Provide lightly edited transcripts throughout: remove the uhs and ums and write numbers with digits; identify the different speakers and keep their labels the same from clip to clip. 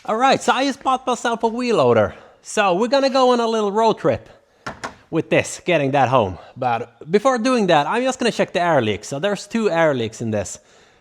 Speaker 1: Alright, so I just bought myself a wheel loader. So we're gonna go on a little road trip with this, getting that home. But before doing that, I'm just gonna check the air leaks. So there's 2 air leaks in this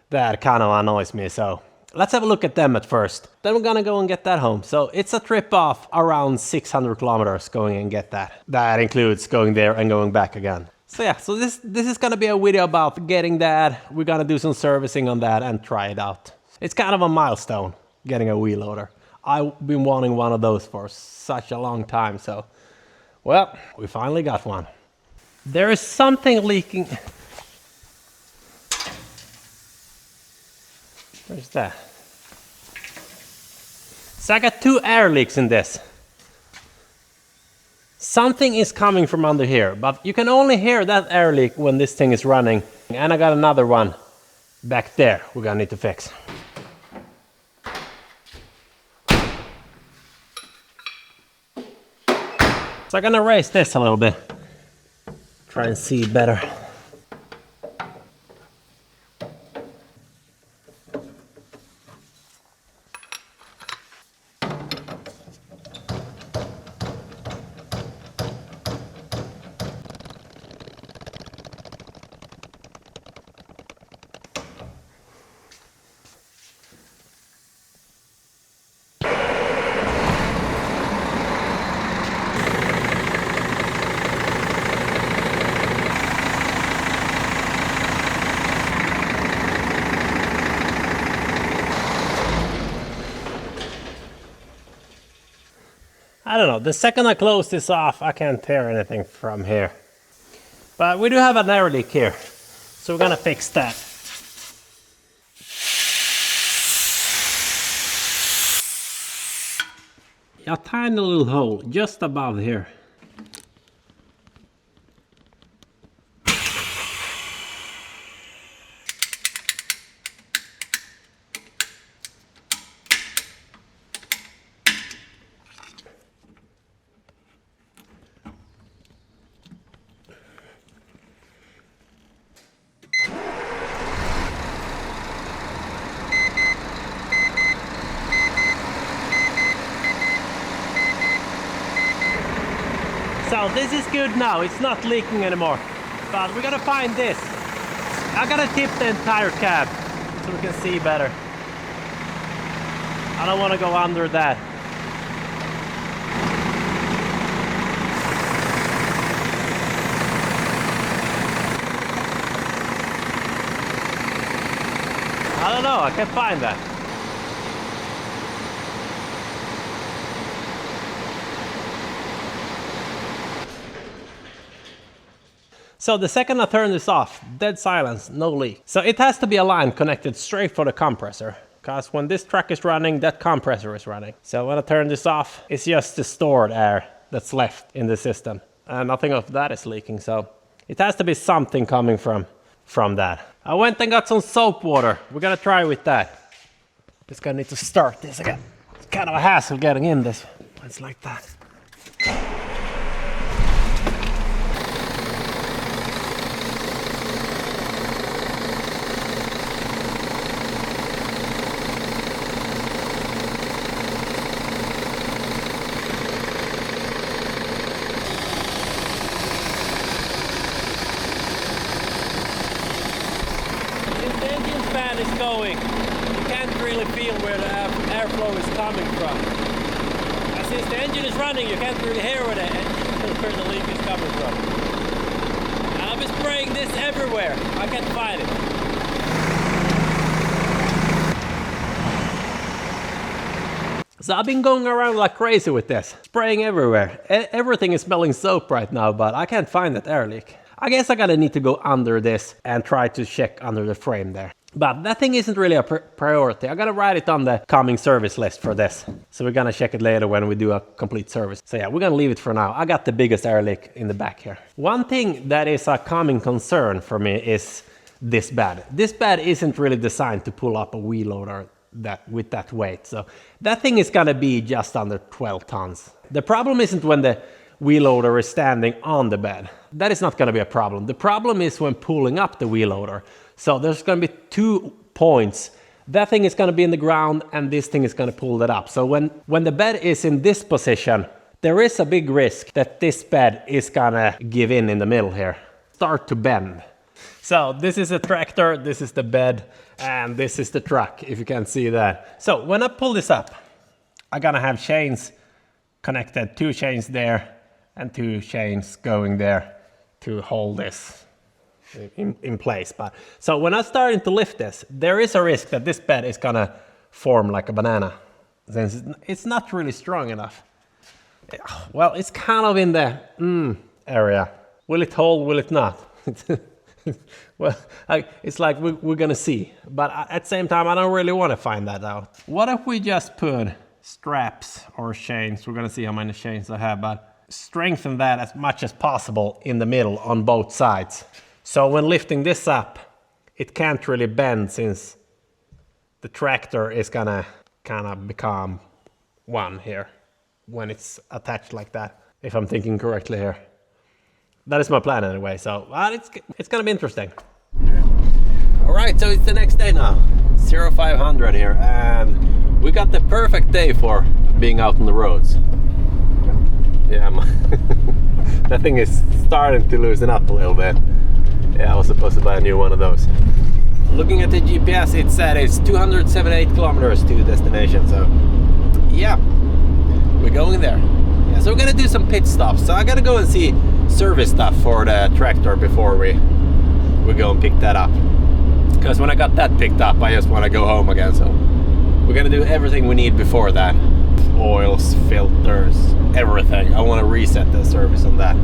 Speaker 1: that kind of annoys me. So let's have a look at them at first. Then we're gonna go and get that home. So it's a trip of around 600 kilometers going and get that. That includes going there and going back again. So yeah, so this is gonna be a video about getting that. We're gonna do some servicing on that and try it out. It's kind of a milestone, getting a wheel loader. I've been wanting one of those for such a long time, so well, we finally got one. There is something leaking. Where's that? So I got 2 air leaks in this. Something is coming from under here, but you can only hear that air leak when this thing is running. And I got another one back there we're gonna need to fix. So I'm gonna raise this a little bit, try and see better. I don't know, the second I close this off, I can't tear anything from here. But we do have an air leak here, so we're gonna fix that. A tiny little hole just above here. So this is good now, it's not leaking anymore. But we gotta find this. I gotta tip the entire cab so we can see better. I don't want to go under that. I don't know, I can't find that. So the second I turn this off, dead silence, no leak. So it has to be a line connected straight for the compressor, because when this truck is running, that compressor is running. So when I turn this off, it's just the stored air that's left in the system. And nothing of that is leaking, so it has to be something coming from that. I went and got some soap water. We're gonna try with that. Just gonna need to start this again. It's kind of a hassle getting in this. It's like that. Is going, you can't really feel where the airflow is coming from. And since the engine is running, you can't really hear where the leak is coming from. And I've been spraying this everywhere. I can't find it. So I've been going around like crazy with this, spraying everywhere. Everything is smelling soap right now, but I can't find that air leak. I guess I gotta need to go under this and try to check under the frame there. But that thing isn't really a priority. I gotta write it on the coming service list for this. So we're gonna check it later when we do a complete service. So yeah, we're gonna leave it for now. I got the biggest air leak in the back here. One thing that is a common concern for me is this bed. This bed isn't really designed to pull up a wheel loader with that weight. So that thing is gonna be just under 12 tons. The problem isn't when the wheel loader is standing on the bed. That is not gonna be a problem. The problem is when pulling up the wheel loader. So there's going to be 2 points that thing is going to be in the ground and this thing is going to pull that up. So when the bed is in this position, there is a big risk that this bed is going to give in the middle here, start to bend. So this is a tractor, this is the bed, and this is the truck, if you can see that. So when I pull this up, I'm going to have chains connected, 2 chains there and 2 chains going there to hold this in place. But so when I'm starting to lift this, there is a risk that this bed is gonna form like a banana, since it's not really strong enough. Well, it's kind of in the area. Will it hold? Will it not? Well, it's like we're gonna see. But at the same time, I don't really want to find that out. What if we just put straps or chains? We're gonna see how many chains I have, but strengthen that as much as possible in the middle on both sides. So when lifting this up, it can't really bend, since the tractor is gonna kind of become one here when it's attached like that, if I'm thinking correctly here. That is my plan anyway, so it's gonna be interesting. All right, so it's the next day now, 0500 here, and we got the perfect day for being out on the roads. Yeah, that thing is starting to loosen up a little bit. Yeah, I was supposed to buy a new one of those. Looking at the GPS, it said it's 278 kilometers to destination, so yeah, we're going there. Yeah, so we're gonna do some pit stops. So I gotta go and see service stuff for the tractor before we go and pick that up. Because when I got that picked up, I just want to go home again. So we're gonna do everything we need before that. Oils, filters, everything. I want to reset the service on that,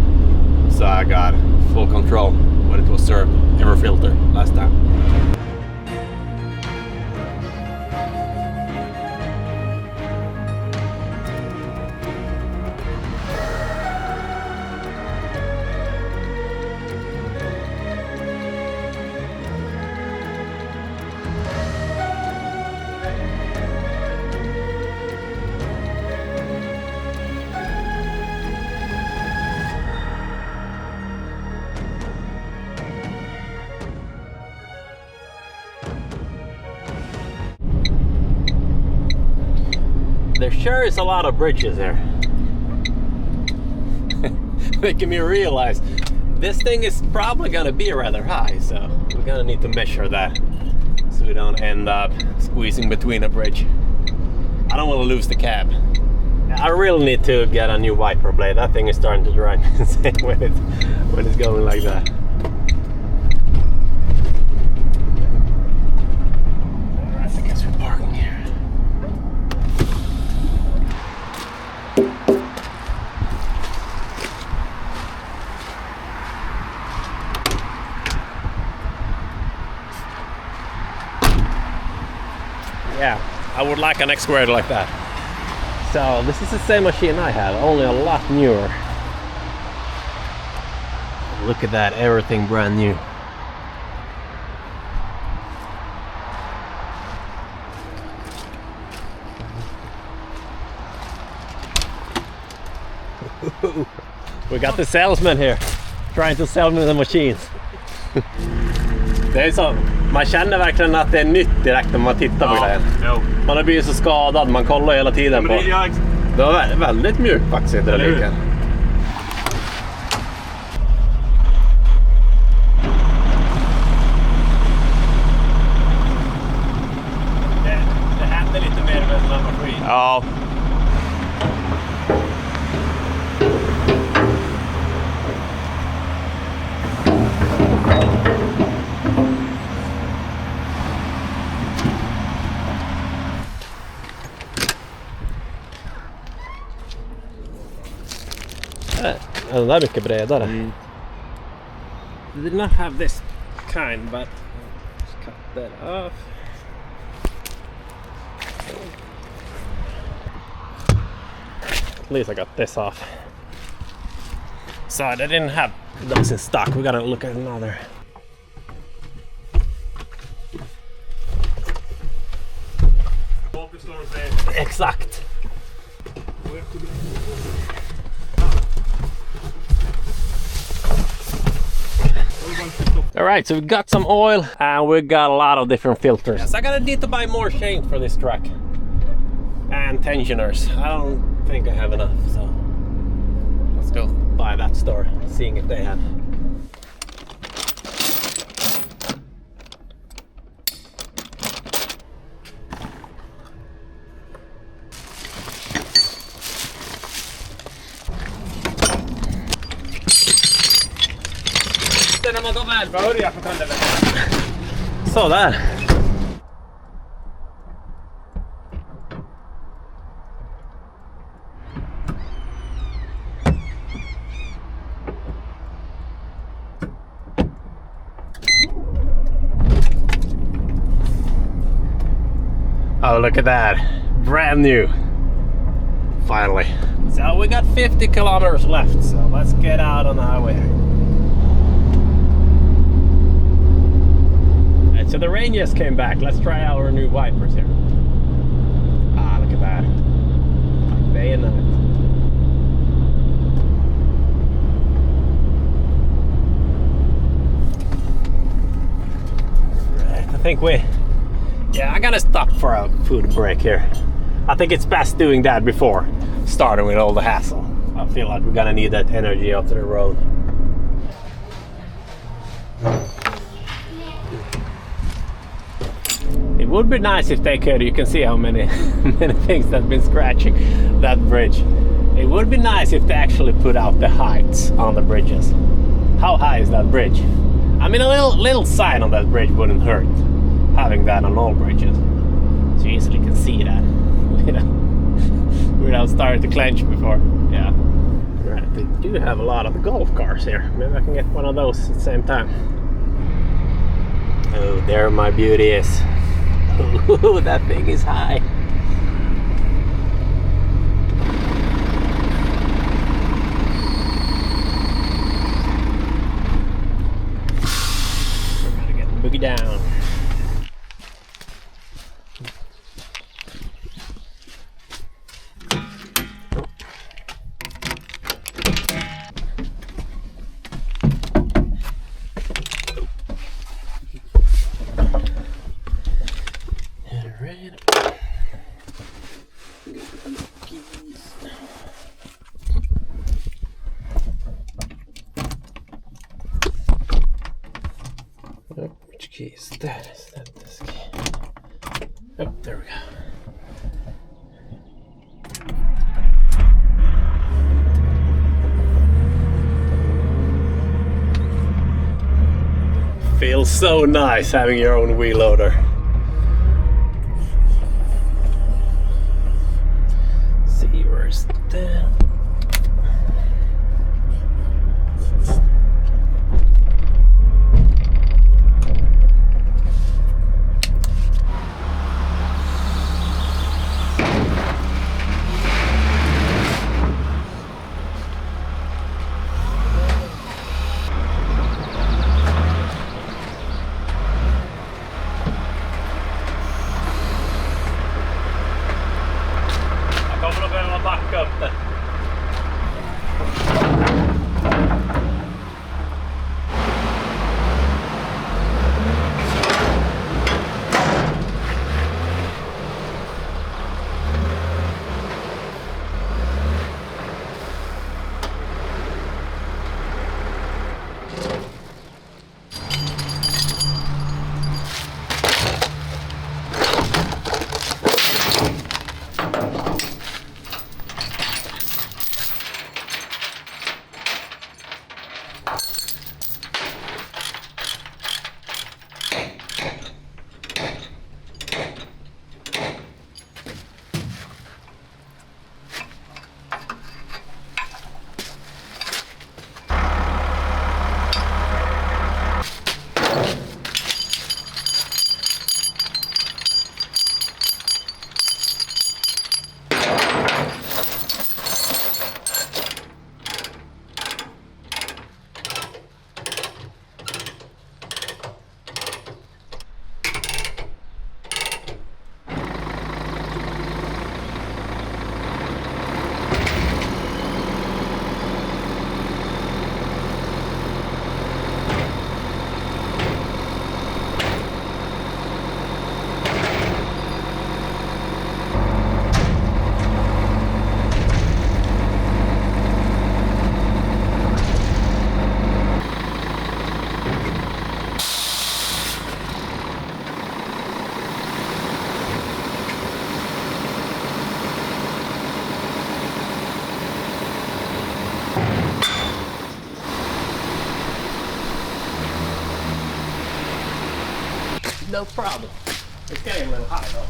Speaker 1: so I got full control when it was served, every filter last time. There sure is a lot of bridges here. Making me realize this thing is probably gonna be rather high, so we're gonna need to measure that so we don't end up squeezing between a bridge. I don't want to lose the cab. I really need to get a new wiper blade. That thing is starting to drive me insane when it's going like that. Alright, I guess we're parking here. Yeah, I would like an excavator like that. So this is the same machine I had, only a lot newer. Look at that, everything brand new. We got the salesman here, trying to sell me the machines. Det är så, man känner verkligen att det är nytt direkt när man tittar på grejen. Man har blivit så skadad, man kollar hela tiden på. Det var väldigt mjuk faktiskt, hydrauliken. Det händer lite mer med den här maskinen. Ja. Den där är mycket bredare. They did not have this kind, but just cut that off. At least I got this off. So they didn't have those in stock. We're gonna look at another. Exakt. Alright, so we got some oil and we got a lot of different filters. Yes, I gotta need to buy more chains for this truck. And tensioners. I don't think I have enough, so let's go by that store, seeing if they have.
Speaker 2: När man tar välbehöriga för tänder.
Speaker 1: Så där. Oh, look at that. Brand new. Finally. So we got 50 kilometers left, so let's get out on the highway. Alright, so the rain just came back. Let's try our new wipers here. Ah, look at that. Day and night. Right, I think yeah, I gotta stop for a food break here. I think it's best doing that before starting with all the hassle. I feel like we're gonna need that energy after the road. It would be nice if they could. You can see how many things that have been scratching that bridge. It would be nice if they actually put out the heights on the bridges. How high is that bridge? I mean, a little sign on that bridge wouldn't hurt. Having that on all bridges, so you easily can see that, you know, without starting to clench before. Yeah. Right, they do have a lot of the golf cars here. Maybe I can get one of those at the same time. Oh, there my beauty is. Oh, that thing is high. We're gonna get the boogie down. Which key is that? Is that this key? Oh, there we go. Feels so nice having your own wheel loader. See, where's that? Back up there. No problem. It's getting a little high though.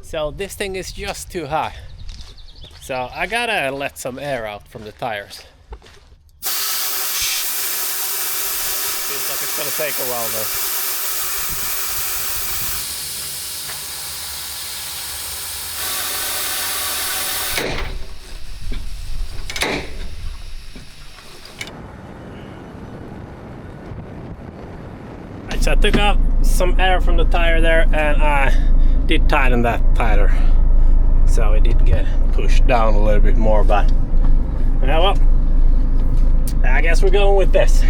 Speaker 1: So this thing is just too high. So I gotta let some air out from the tires. Feels like it's gonna take a while though. So I took off some air from the tire there and I did tighten that tighter. So it did get pushed down a little bit more, but yeah, well, I guess we're going with this.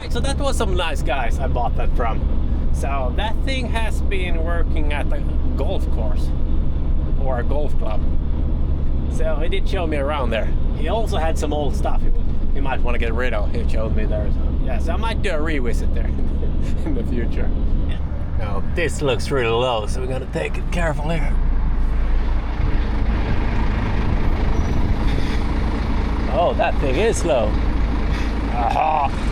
Speaker 1: So that was some nice guys I bought that from. So that thing has been working at a golf course or a golf club. So he did show me around there. He also had some old stuff he might want to get rid of. He showed me there. So yeah, so I might do a revisit there in the future. Yeah. Now this looks really low, so we're gonna take it carefully here. Oh, that thing is slow. Aha!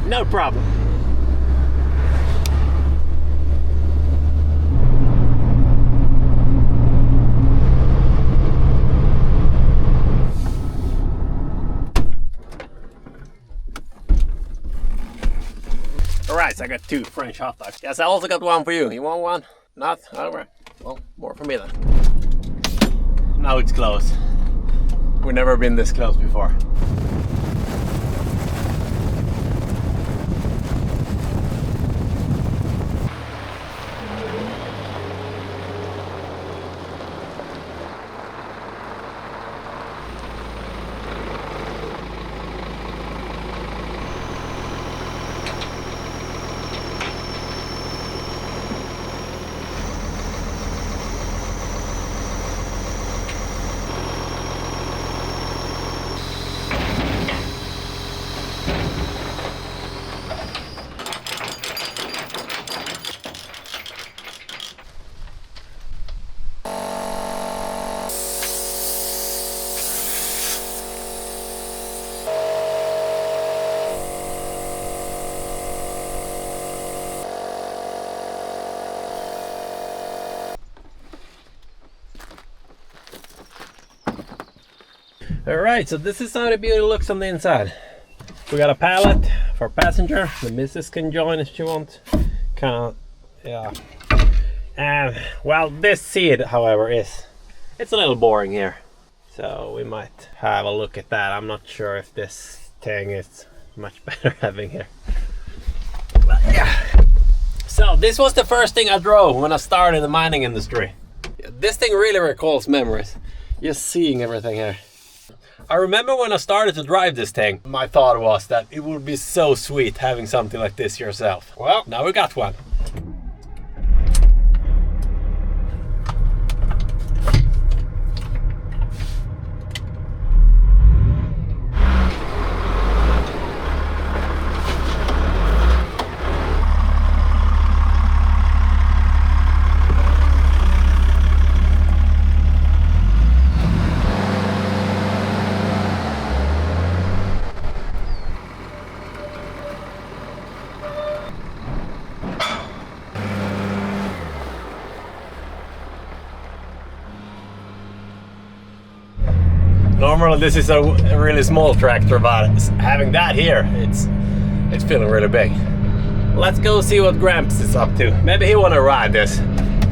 Speaker 1: No problem. Alright, so I got 2 French hot dogs. Yes, I also got one for you. You want one? Not? Alright. Well, more for me then. Now it's close. We've never been this close before. Alright, so this is how the beauty looks on the inside. We got a pallet for passenger. The missus can join if she wants. Kinda, yeah. And, well, this seat, however, it's a little boring here. So we might have a look at that. I'm not sure if this thing is much better having here. But, yeah. So this was the first thing I drove when I started in the mining industry. This thing really recalls memories. Just seeing everything here. I remember when I started to drive this thing, my thought was that it would be so sweet having something like this yourself. Well, now we got one. Normally this is a really small tractor, but having that here, it's feeling really big. Let's go see what Gramps is up to. Maybe he wanna ride this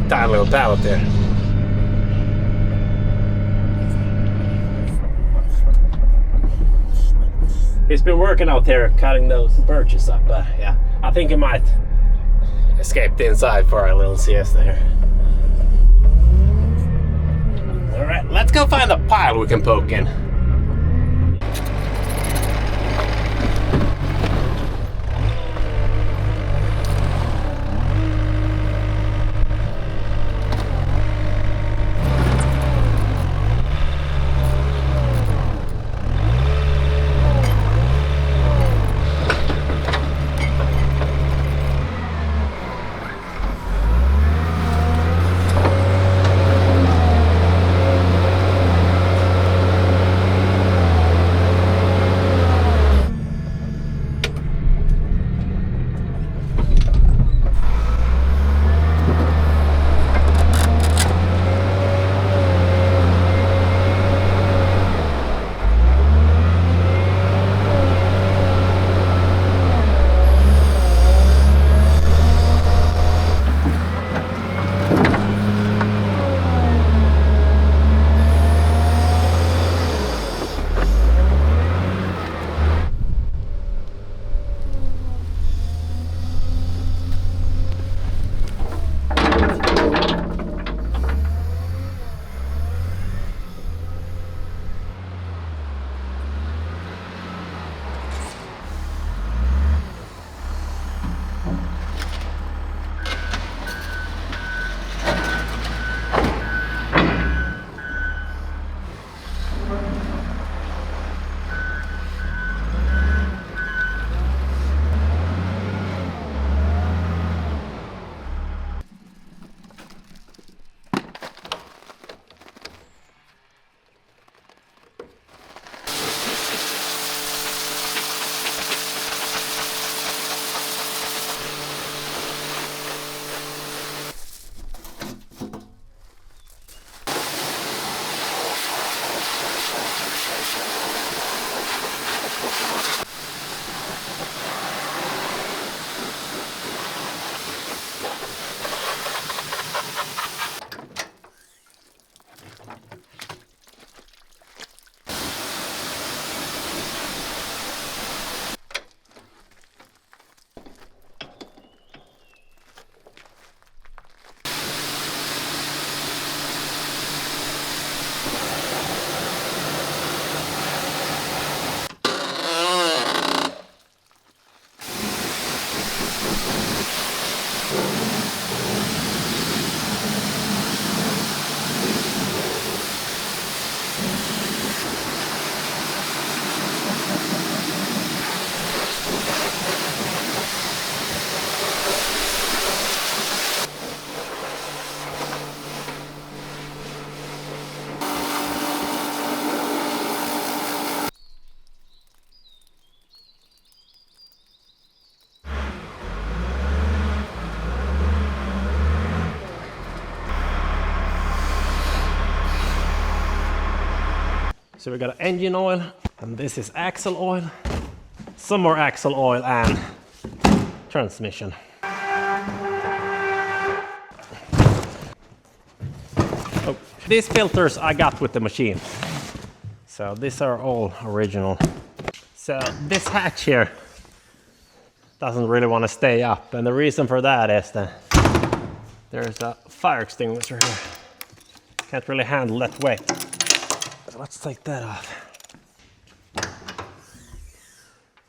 Speaker 1: tiny little pallet there. He's been working out there cutting those birches up, but yeah, I think he might escape the inside for a little siesta here. Alright, let's go find a pile we can poke in. So we got engine oil, and this is axle oil, some more axle oil, and transmission. Oh, these filters I got with the machine. So these are all original. So this hatch here doesn't really want to stay up, and the reason for that is that there's a fire extinguisher here. Can't really handle that weight. So let's take that off.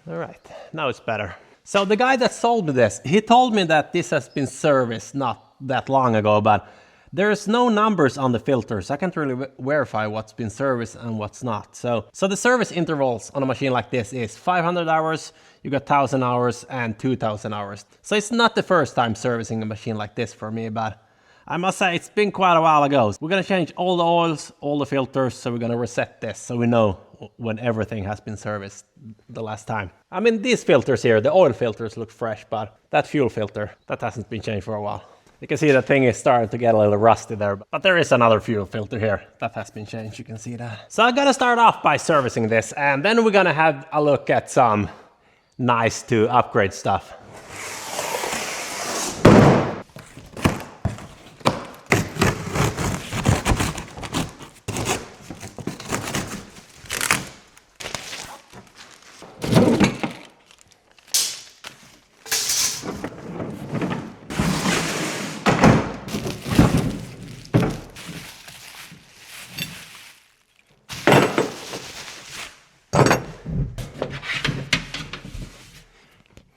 Speaker 1: All right, now it's better. So the guy that sold me this, he told me that this has been serviced not that long ago, but there's no numbers on the filters. I can't really verify what's been serviced and what's not. So the service intervals on a machine like this is 500 hours, you got 1,000 hours and 2,000 hours. So it's not the first time servicing a machine like this for me, but I must say it's been quite a while ago. We're gonna change all the oils, all the filters, so we're gonna reset this so we know when everything has been serviced the last time. I mean, these filters here, the oil filters look fresh, but that fuel filter, that hasn't been changed for a while. You can see the thing is starting to get a little rusty there, but there is another fuel filter here that has been changed, you can see that. So I'm gonna start off by servicing this, and then we're gonna have a look at some nice to upgrade stuff.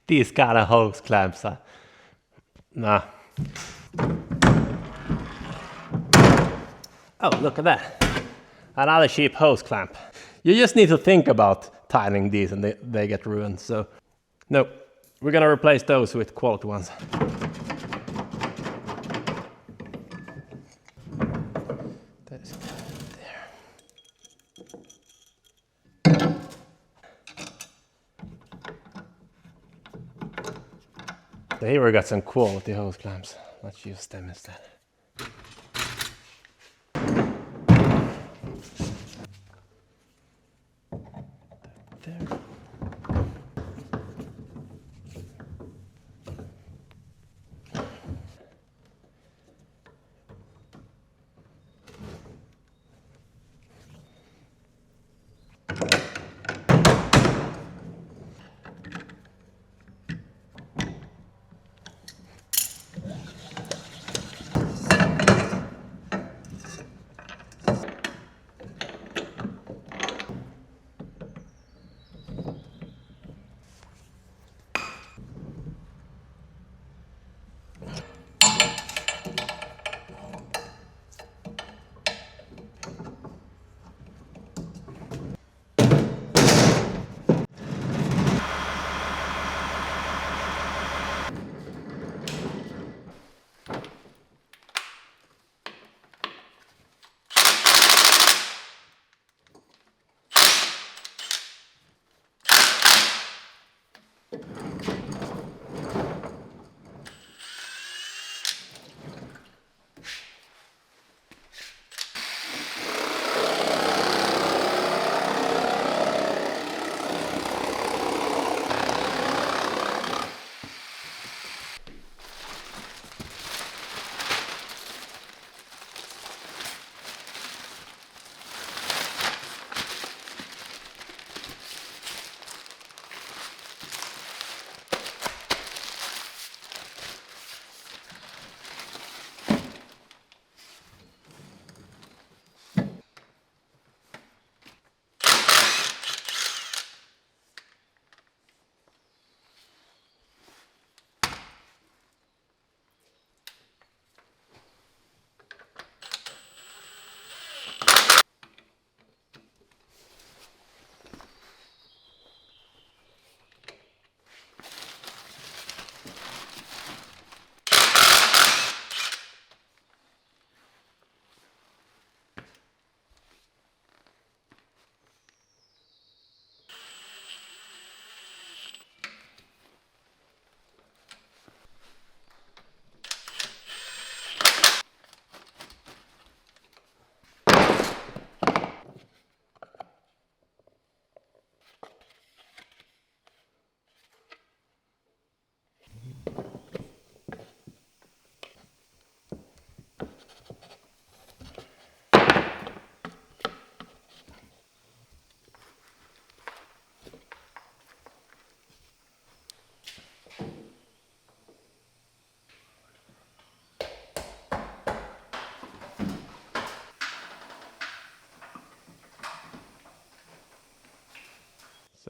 Speaker 1: These kind of hose clamps, nah. Oh, look at that. Another cheap hose clamp. You just need to think about tightening these and they get ruined. So, no, we're gonna replace those with quality ones. That's there. So here we got some quality hose clamps. Let's use them instead. There.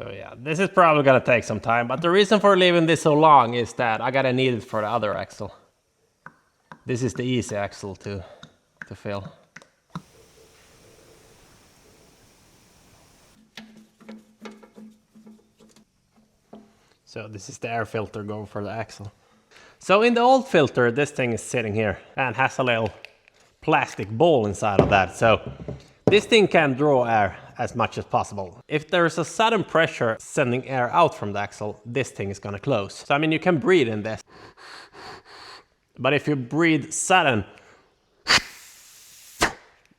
Speaker 1: So yeah, this is probably gonna take some time, but the reason for leaving this so long is that I gotta need it for the other axle. This is the easy axle to fill. So this is the air filter going for the axle. So in the old filter, this thing is sitting here and has a little plastic ball inside of that. So this thing can draw air as much as possible. If there's a sudden pressure sending air out from the axle, this thing is gonna close. So I mean, you can breathe in this. But if you breathe sudden,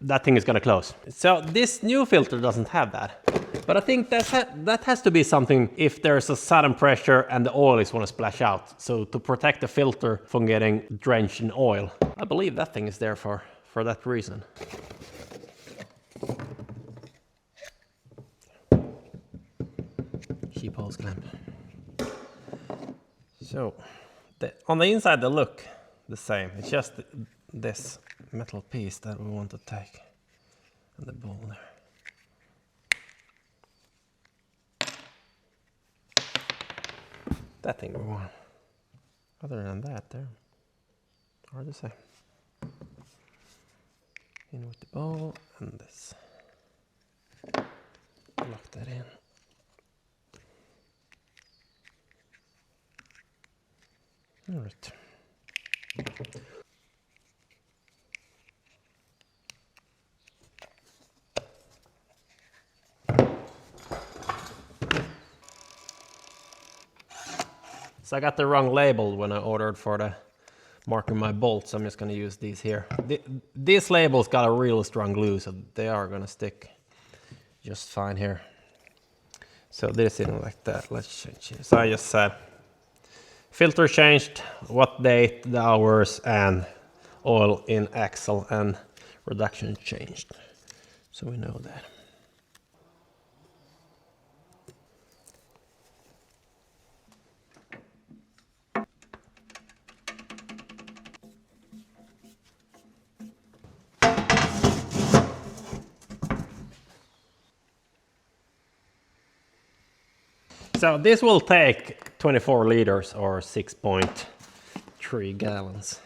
Speaker 1: that thing is gonna close. So this new filter doesn't have that. But I think that has to be something if there's a sudden pressure and the oil is want to splash out. So to protect the filter from getting drenched in oil. I believe that thing is there for that reason. Sheep hose clamp. So on the inside they look the same. It's just this metal piece that we want to take. And the ball there. That thing we want. Other than that, they're hard to say. In with the ball and this. Lock that in. All right. So I got the wrong label when I ordered for the marking my bolts. I'm just gonna use these here. These labels got a real strong glue, so they are gonna stick just fine here. So this isn't like that. Let's change it. So I just said filter changed, what date, the hours, and oil in axle, and reduction changed. So we know that. So this will take 24 liters or 6.3 gallons.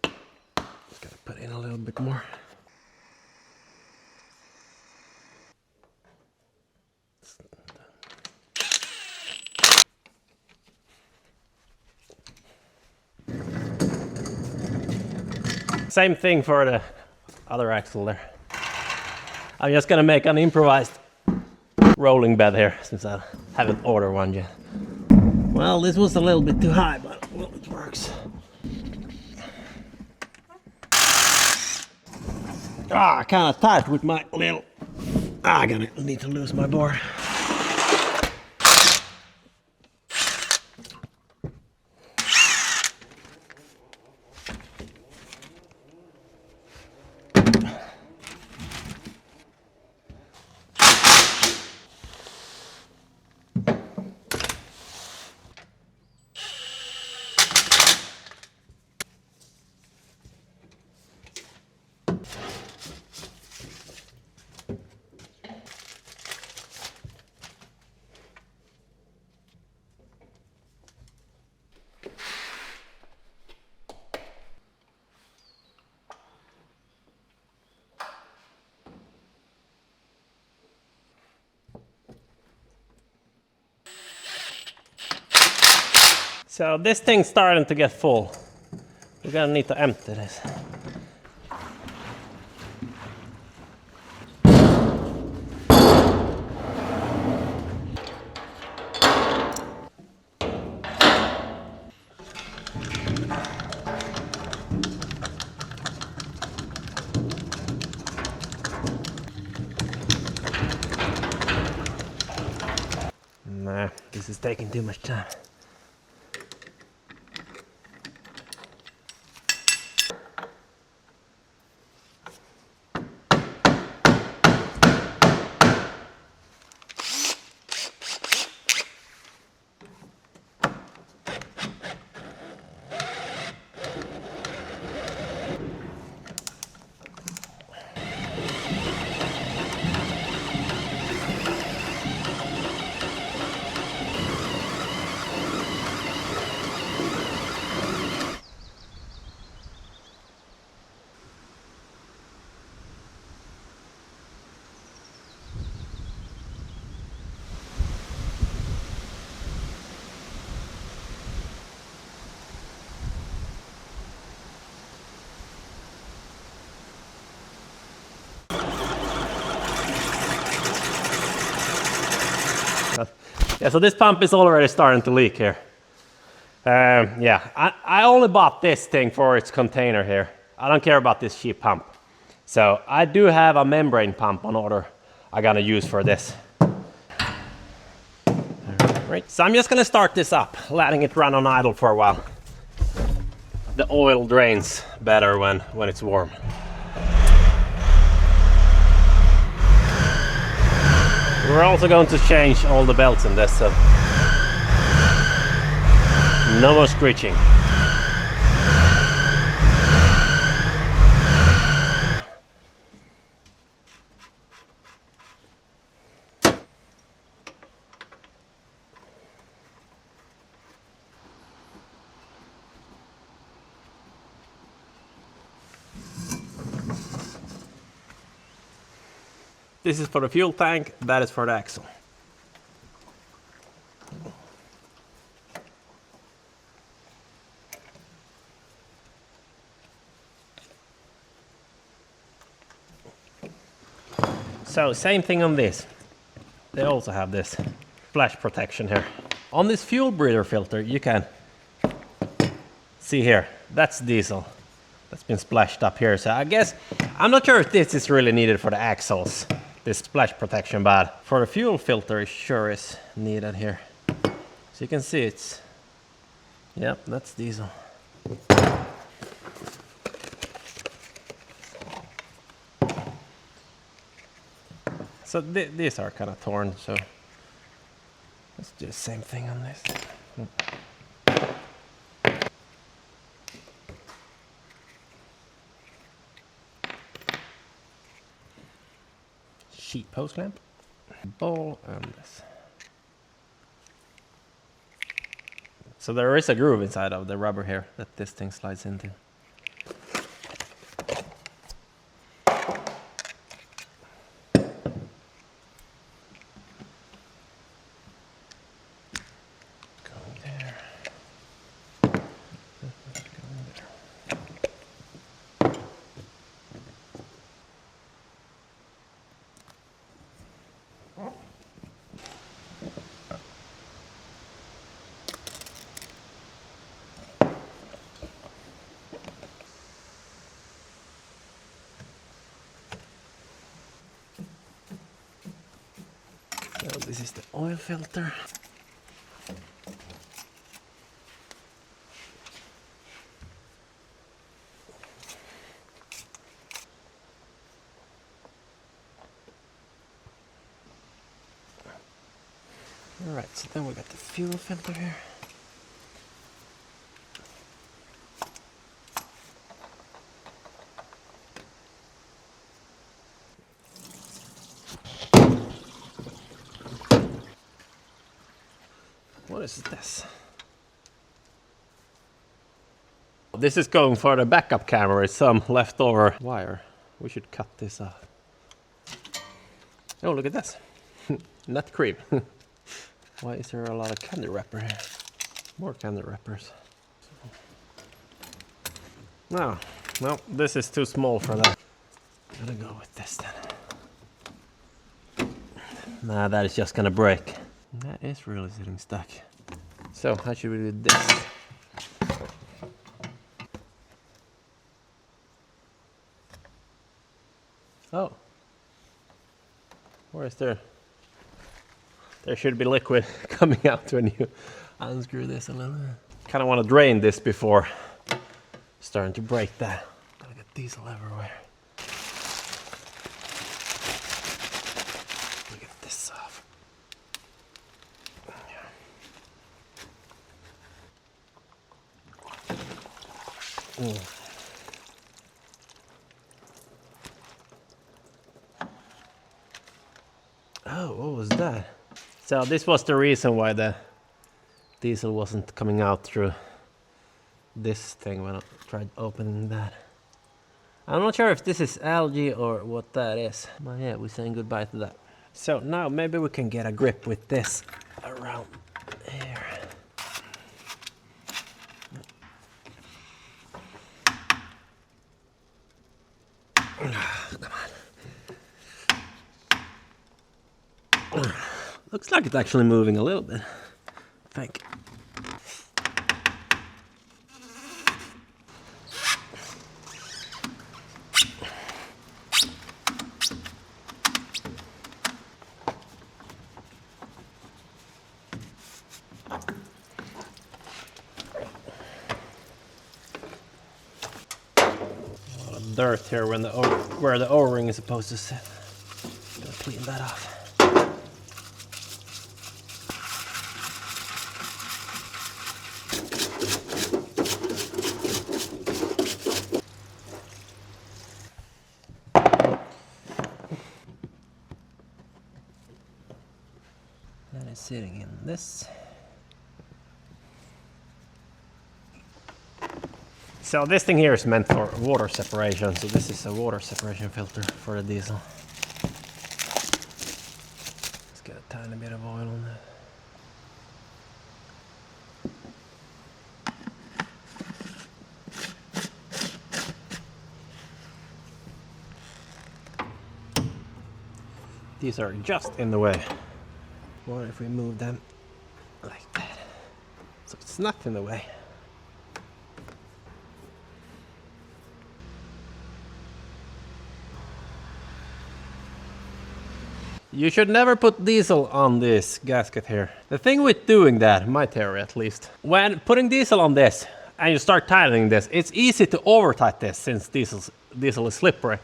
Speaker 1: Just gotta put in a little bit more. Same thing for the other axle there. I'm just gonna make an improvised rolling bed here since I haven't ordered one yet. Well, this was a little bit too high, but well, it works. Kind of tight with my little. I'm gonna need to lose my board. So this thing's starting to get full. We're gonna need to empty this. Nah, this is taking too much time. Yeah, so this pump is already starting to leak here. Yeah, I only bought this thing for its container here. I don't care about this cheap pump. So I do have a membrane pump on order I'm gonna use for this. Right, so I'm just gonna start this up, letting it run on idle for a while. The oil drains better when it's warm. We're also going to change all the belts in this, so no more screeching. This is for the fuel tank, that is for the axle. So same thing on this. They also have this splash protection here. On this fuel breather filter you can see here, that's diesel. That's been splashed up here. So I guess, I'm not sure if this is really needed for the axles, this splash protection, but for the fuel filter it sure is needed here. So you can see it's, yep, that's diesel. So these are kind of torn, so let's do the same thing on this. Sheet post clamp, ball, and this. So there is a groove inside of the rubber here that this thing slides into. So this is the oil filter. Alright, so then we got the fuel filter here. What is this? This is going for the backup camera. It's some leftover wire. We should cut this off. Oh, look at this. Nut cream. Why is there a lot of candy wrapper here? More candy wrappers. No, this is too small for that. I'm gonna go with this then. Nah, that is just gonna break. That is really sitting stuck. So how should we do this? Oh. Where is there? There should be liquid coming out when you unscrew this a little bit. Kind of want to drain this before starting to break that. Gotta get diesel everywhere. Let me get this off. Oh, what was that? So this was the reason why the diesel wasn't coming out through this thing when I tried opening that. I'm not sure if this is algae or what that is. But yeah, we're saying goodbye to that. So now maybe we can get a grip with this around here. Come on. Looks like it's actually moving a little bit. I think. Dirt here when where the O-ring is supposed to sit. Gotta clean that off. That is sitting in this. So this thing here is meant for water separation, so this is a water separation filter for the diesel. Let's get a tiny bit of oil on that. These are just in the way. What if we move them like that? So it's not in the way. You should never put diesel on this gasket here. The thing with doing that, my theory at least, when putting diesel on this and you start tightening this, it's easy to over tight this since diesel is slippery.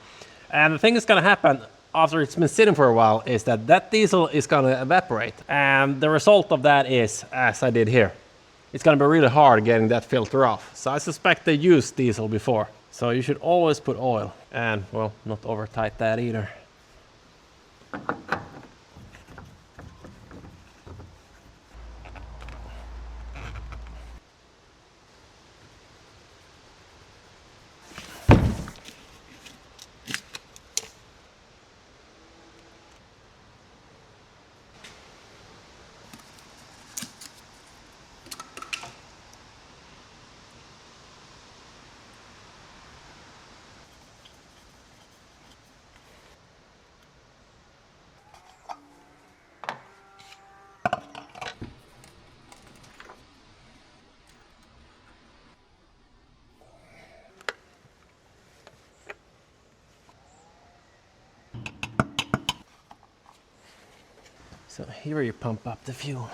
Speaker 1: And the thing that's gonna happen after it's been sitting for a while is that diesel is gonna evaporate. And the result of that is, as I did here, it's gonna be really hard getting that filter off. So I suspect they used diesel before. So you should always put oil and, well, not over tight that either. So here you pump up the fuel.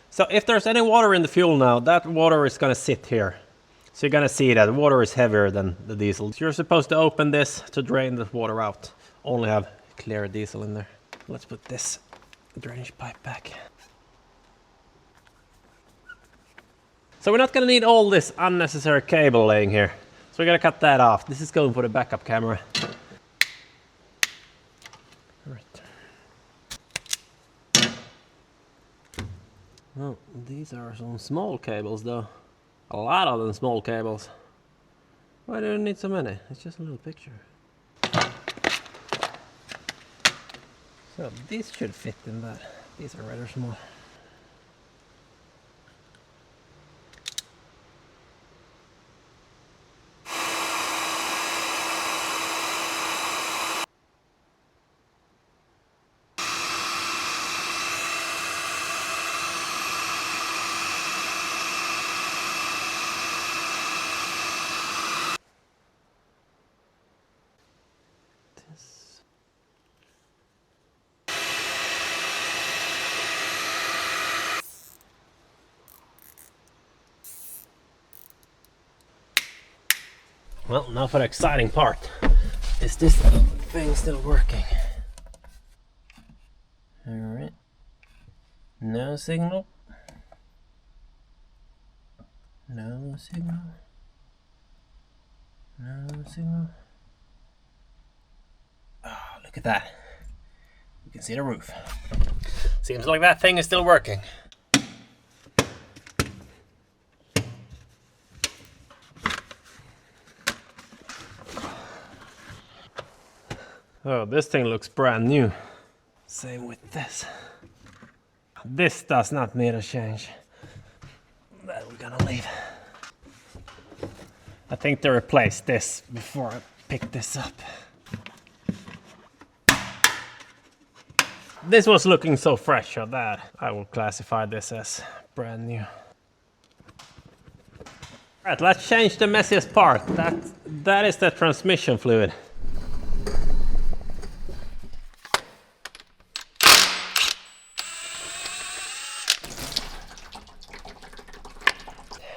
Speaker 1: So if there's any water in the fuel now, that water is gonna sit here. So you're gonna see that the water is heavier than the diesel. You're supposed to open this to drain the water out. Only have clear diesel in there. Let's put this drainage pipe back. So we're not gonna need all this unnecessary cable laying here. So we're gonna cut that off. This is going for the backup camera. Oh, these are some small cables though. A lot of them small cables. Why do you need so many? It's just a little picture. So these should fit in that. These are rather small. Well, now for the exciting part. Is this thing still working? Alright. No signal. No signal. No signal. Oh, look at that. You can see the roof. Seems like that thing is still working. Oh, this thing looks brand new. Same with this. This does not need a change. That we're gonna leave. I think to replace this before I pick this up. This was looking so fresh so that I will classify this as brand new. Alright, let's change the messiest part. That is the transmission fluid.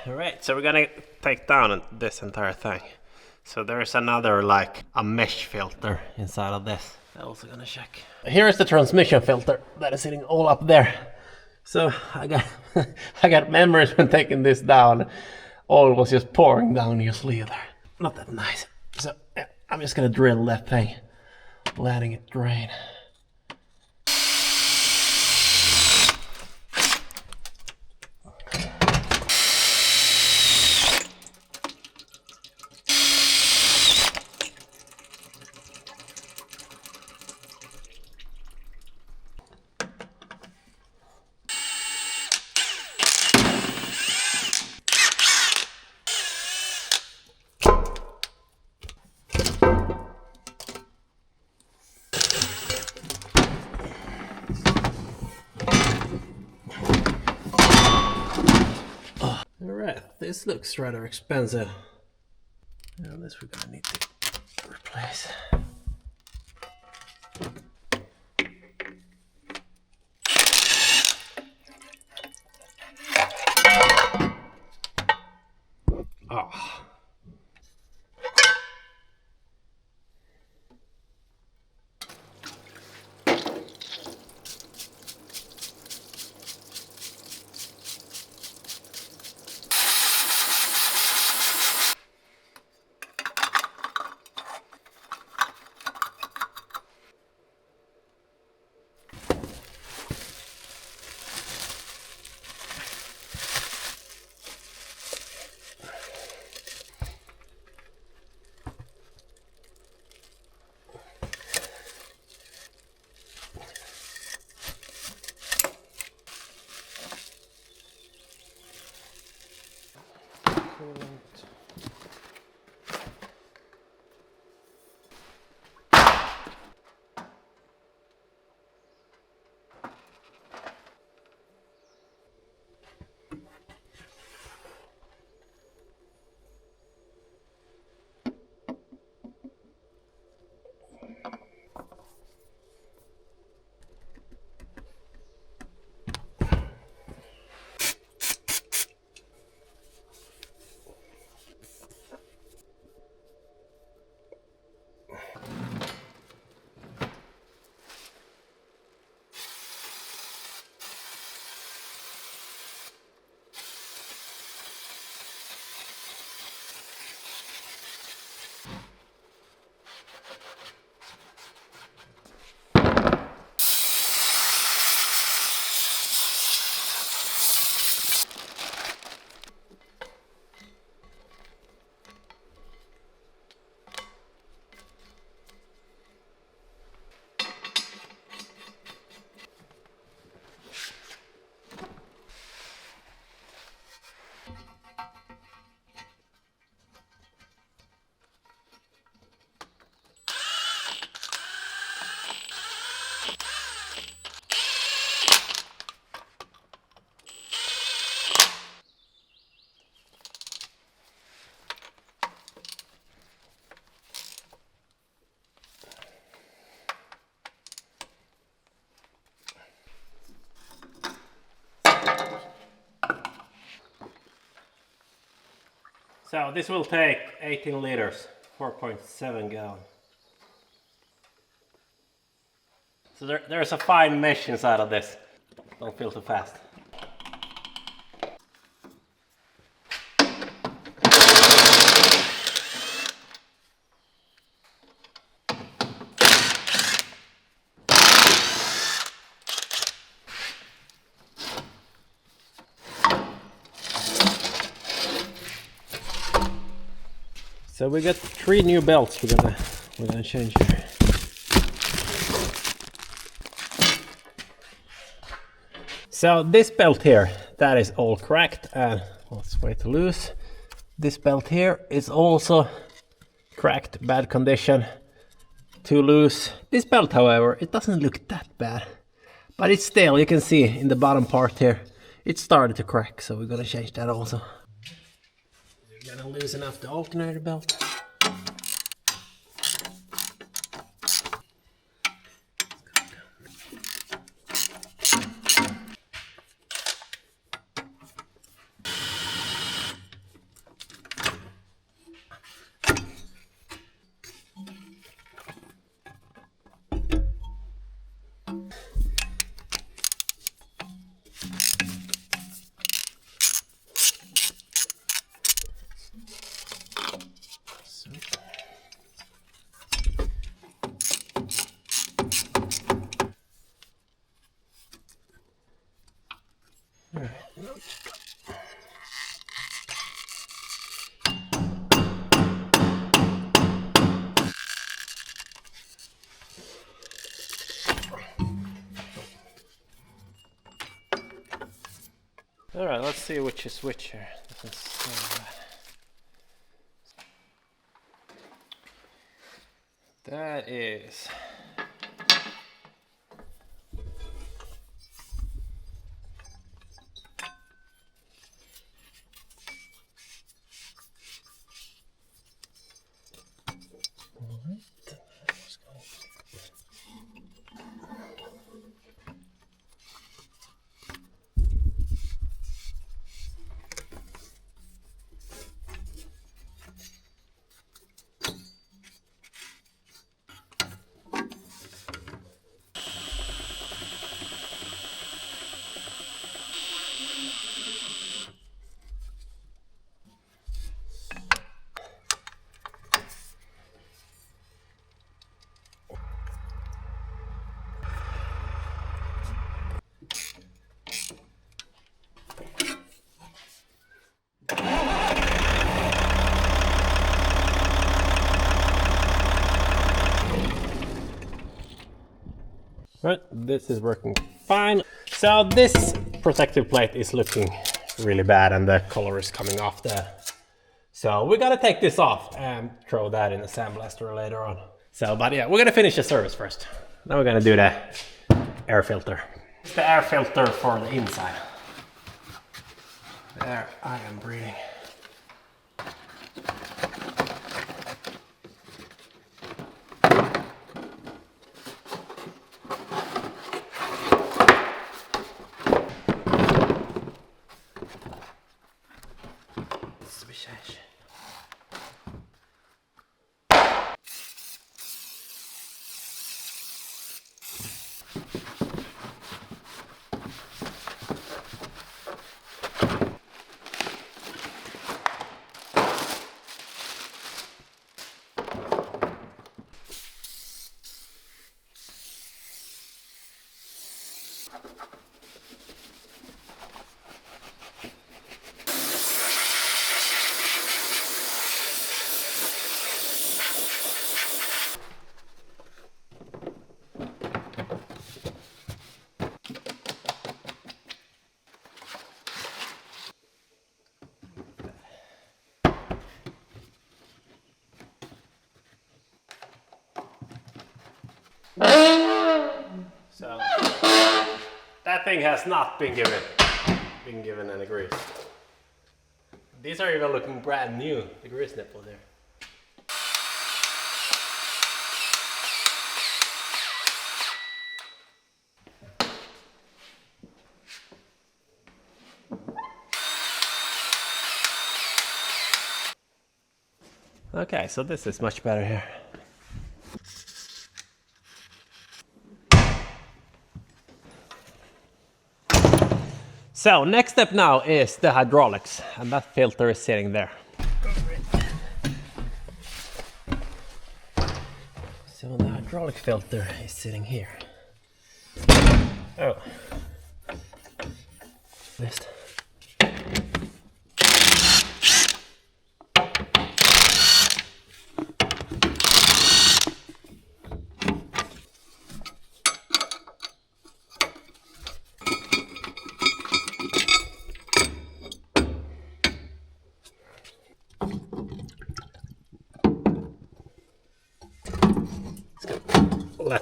Speaker 1: Alright, so we're gonna take down this entire thing. So there's another, like a mesh filter inside of this. I'm also gonna check. Here is the transmission filter that is sitting all up there. So I got I got memories when taking this down. Oil was just pouring down your sleeve there. Not that nice. So yeah, I'm just gonna drill that thing, letting it drain. Alright, this looks rather expensive. Now this we're gonna need to replace. Oh. So this will take 18 liters, 4.7 gallon. So there's a fine mesh inside of this. Don't feel too fast. So we got 3 new belts we're gonna change here. So this belt here, that is all cracked, and let's wait to loose. This belt here is also cracked, bad condition, too loose. This belt, however, it doesn't look that bad, but it's still, you can see in the bottom part here, it started to crack, so we're gonna change that also. We're gonna loosen up the alternator belt. Alright, let's see which is which here. That is... Right, this is working fine. So this protective plate is looking really bad and the color is coming off there. So we gotta take this off and throw that in the sandblaster later on. So, but yeah, we're gonna finish the service first. Then we're gonna do the air filter. It's the air filter for the inside. There I am breathing. So that thing has not been given any grease. These are even looking brand new, the grease nipple there. Okay, so this is much better here. So next step now is the hydraulics, and that filter is sitting there. So the hydraulic filter is sitting here. Oh. List.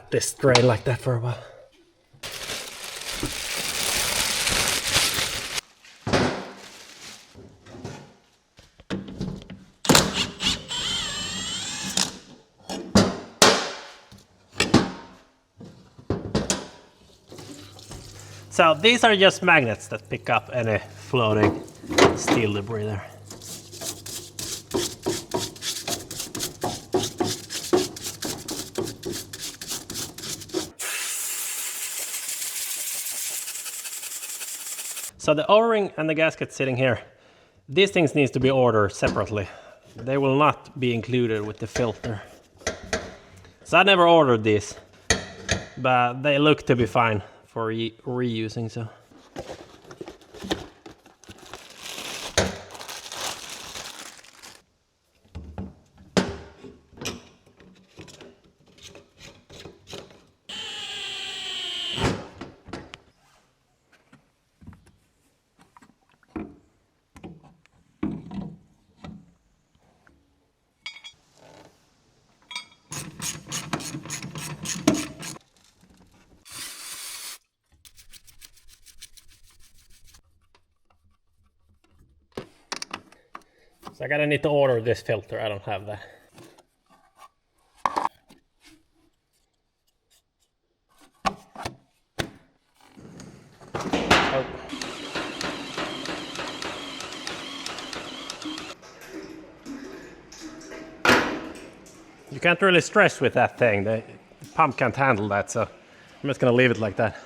Speaker 1: let this drain like that for a while. So these are just magnets that pick up any floating steel debris there. So the O-ring and the gasket sitting here, these things needs to be ordered separately. They will not be included with the filter. So I never ordered these, but they look to be fine for reusing. So. So I gotta need to order this filter, I don't have that. Oh. You can't really stress with that thing, the pump can't handle that, so I'm just gonna leave it like that.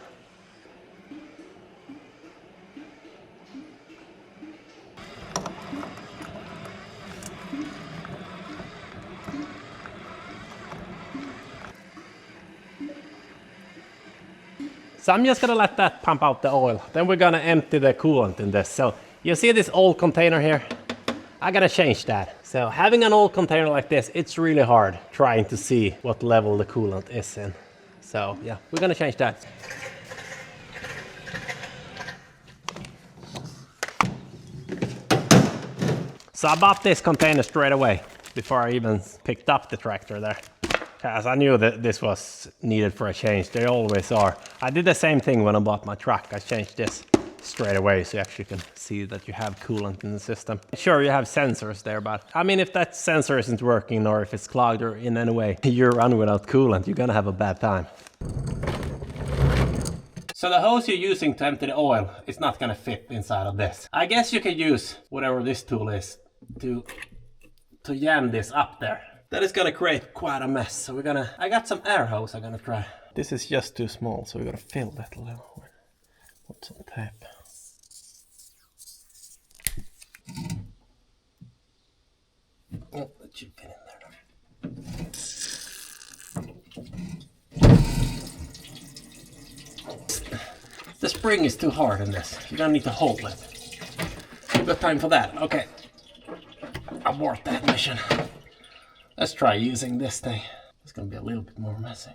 Speaker 1: So I'm just gonna let that pump out the oil. Then we're gonna empty the coolant in this. So you see this old container here? I gotta change that. So having an old container like this, it's really hard trying to see what level the coolant is in. So yeah, we're gonna change that. So I bought this container straight away before I even picked up the tractor there. As I knew that this was needed for a change, they always are. I did the same thing when I bought my truck. I changed this straight away so you actually can see that you have coolant in the system. Sure, you have sensors there, but I mean, if that sensor isn't working or if it's clogged or in any way you run without coolant, you're gonna have a bad time. So the hose you're using to empty the oil is not gonna fit inside of this. I guess you can use whatever this tool is to jam this up there. That is gonna create quite a mess. So I got some air hose I'm gonna try. This is just too small, so we're gonna fill that a little with some tape. Oh, that should fit in there. The spring is too hard in this. You're gonna need to hold it. You've got time for that. Okay. Abort that mission. Let's try using this thing. It's gonna be a little bit more messy.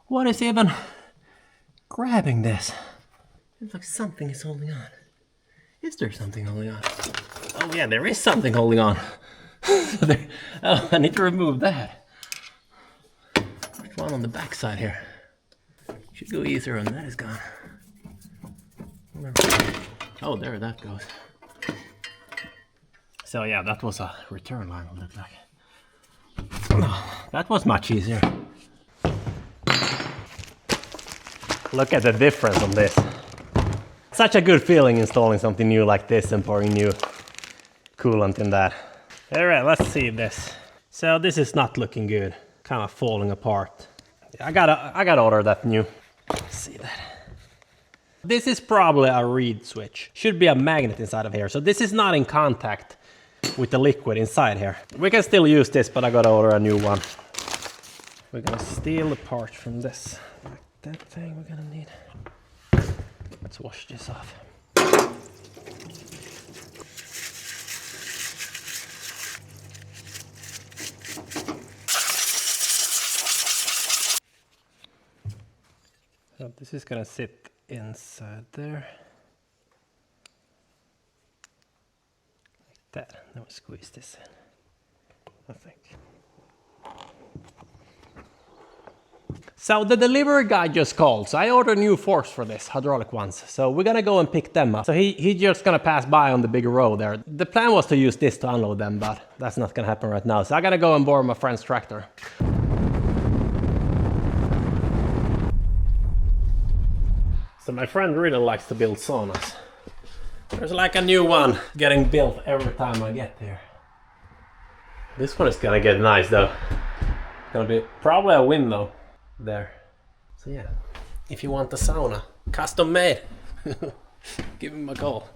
Speaker 1: What is even grabbing this. It's like something is holding on. Is there something holding on? Oh yeah, there is something holding on. Oh, I need to remove that. There's one on the back side here. Should go easier when that is gone. Oh, there that goes. So yeah, that was a return line on that back. Oh, that was much easier. Look at the difference on this. Such a good feeling installing something new like this and pouring new coolant in that. Alright, let's see this. So this is not looking good. Kind of falling apart. I gotta order that new. Let's see that. This is probably a reed switch. Should be a magnet inside of here. So this is not in contact with the liquid inside here. We can still use this, but I gotta order a new one. We're gonna steal the part from this. Like that thing we're gonna need. Let's wash this off. So this is gonna sit inside there. Like that. Now we squeeze this in, I think. So the delivery guy just called, so I ordered new forks for this, hydraulic ones. So we're gonna go and pick them up. So he just gonna pass by on the big road there. The plan was to use this to unload them, but that's not gonna happen right now. So I gotta go and borrow my friend's tractor. So my friend really likes to build saunas. There's like a new one getting built every time I get there. This one is gonna get nice though. Gonna be probably a window there. So yeah, if you want a sauna, custom made, give him a call.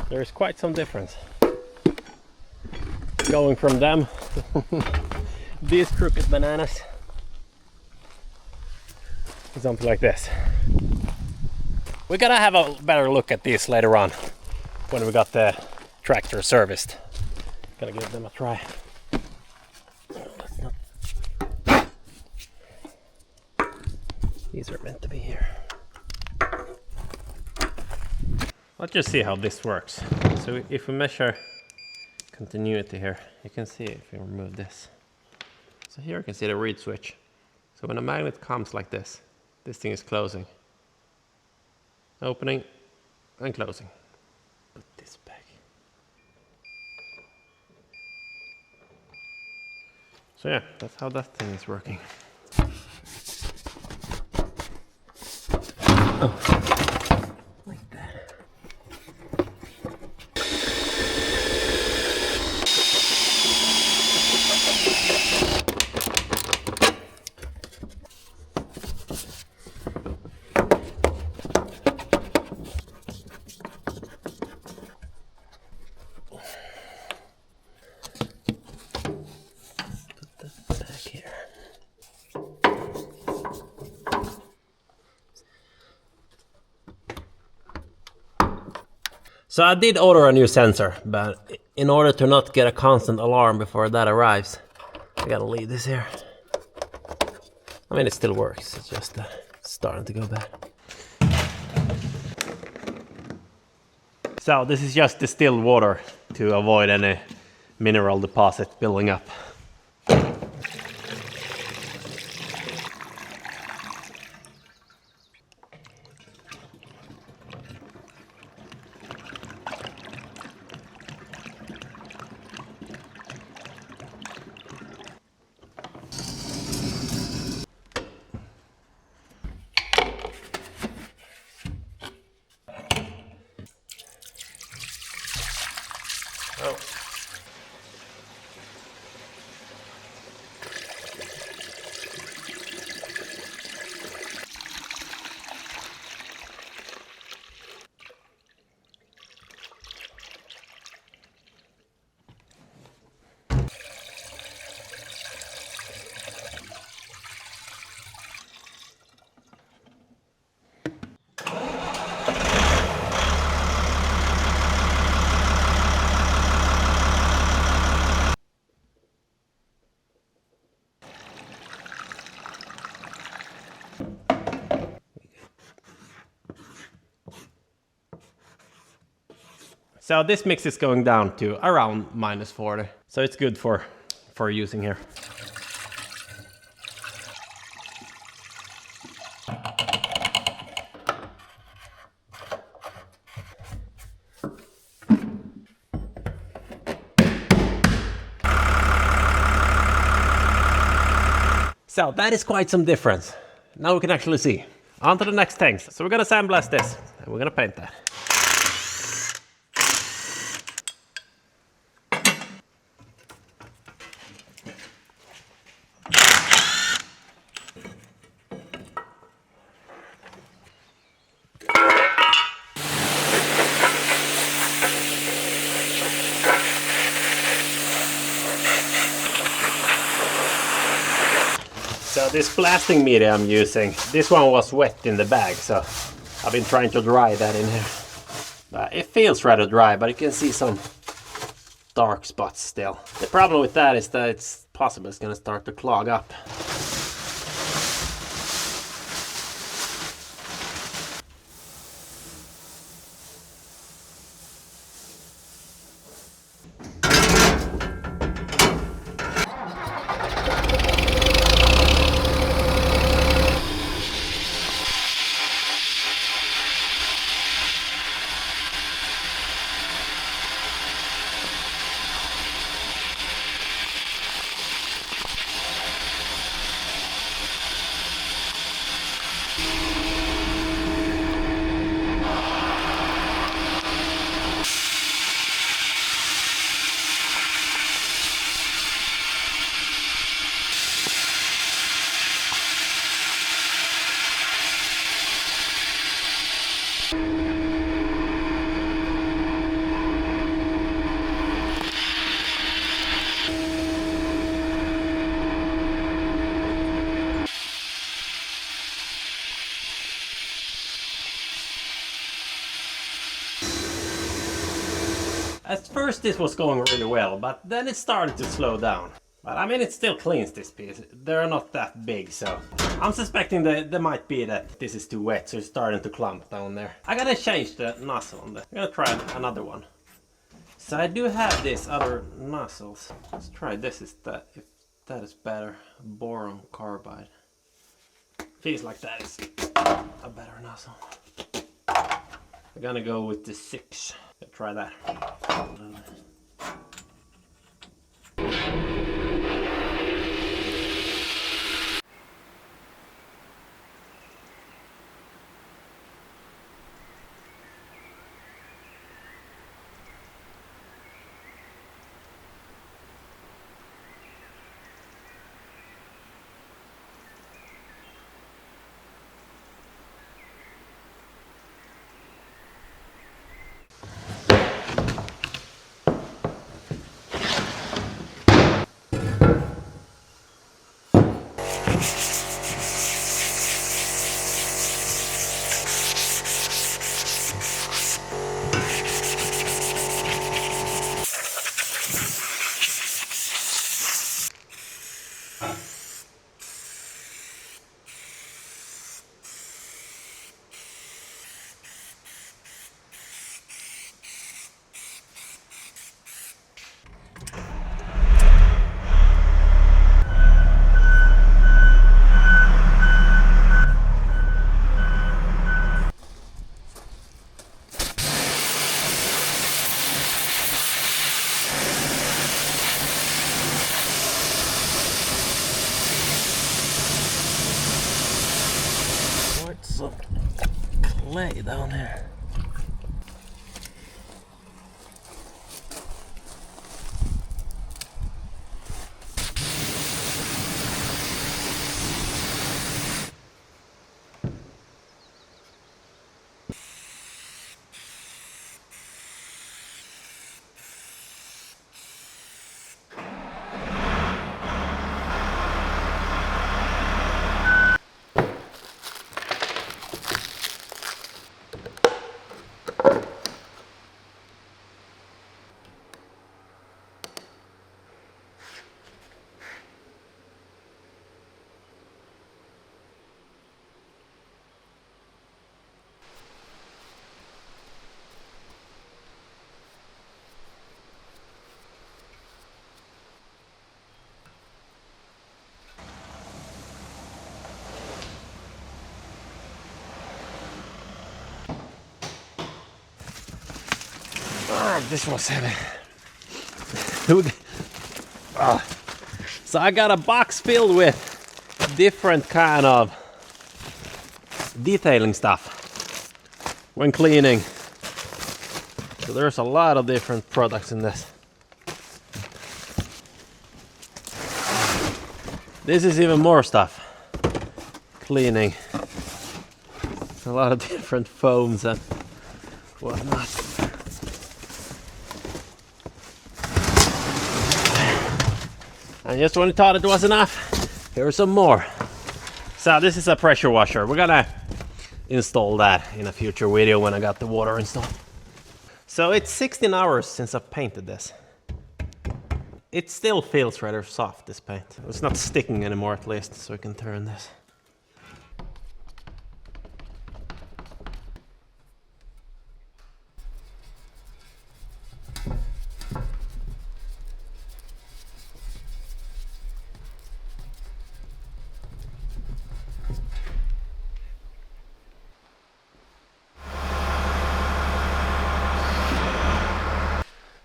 Speaker 1: There's quite some difference going from them these crooked bananas to something like this. We're gonna have a better look at these later on when we got the tractor serviced. Gonna give them a try. These are meant to be here. Let's just see how this works. So if we measure continuity here, you can see if we remove this. So here you can see the reed switch. So when a magnet comes like this thing is closing, opening and closing. Put this back. So yeah, that's how that thing is working. Oh. So I did order a new sensor, but in order to not get a constant alarm before that arrives, I gotta leave this here. I mean, it still works, it's just starting to go bad. So this is just distilled water to avoid any mineral deposit building up. Oh. So this mix is going down to around -40. So it's good for using here. So that is quite some difference. Now we can actually see. On to the next tanks. So we're gonna sandblast this and we're gonna paint that. So this blasting media I'm using, this one was wet in the bag, so I've been trying to dry that in here. It feels rather dry, but you can see some dark spots still. The problem with that is that it's possible it's gonna start to clog up. At first this was going really well, but then it started to slow down. But I mean, it still cleans this piece. They're not that big, so I'm suspecting that there might be that this is too wet, so it's starting to clump down there. I gotta change the nozzle on that. I'm gonna try another one. So I do have these other nozzles. Let's try this if that is better. Boron carbide. Feels like that is a better nozzle. I'm gonna go with the 6. Let's try that. lay down here. This was heavy. So I got a box filled with different kind of detailing stuff when cleaning. So there's a lot of different products in this. This is even more stuff. Cleaning. A lot of different foams and whatnot. And just when you thought it was enough, here's some more. So this is a pressure washer. We're gonna install that in a future video when I got the water installed. So it's 16 hours since I've painted this. It still feels rather soft, this paint. It's not sticking anymore at least, so we can turn this.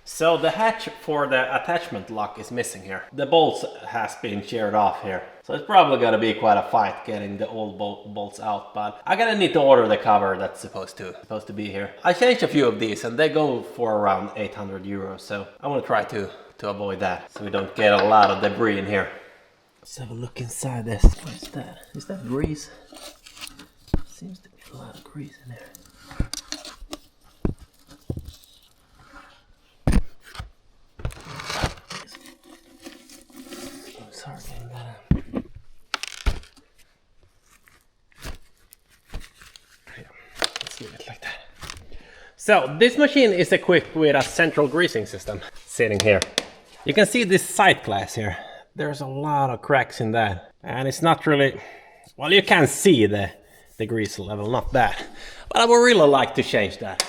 Speaker 1: So the hatch for the attachment lock is missing here. The bolts has been sheared off here. So it's probably gonna be quite a fight getting the old bolts out, but I'm gonna need to order the cover that's supposed to be here. I changed a few of these and they go for around 800 euros, so I wanna try to avoid that so we don't get a lot of debris in here. Let's have a look inside this. What is that? Is that grease? Seems to be a lot of grease in there. So this machine is equipped with a central greasing system sitting here. You can see this side glass here. There's a lot of cracks in that. And it's not really, well, you can see the grease level, not that. But I would really like to change that.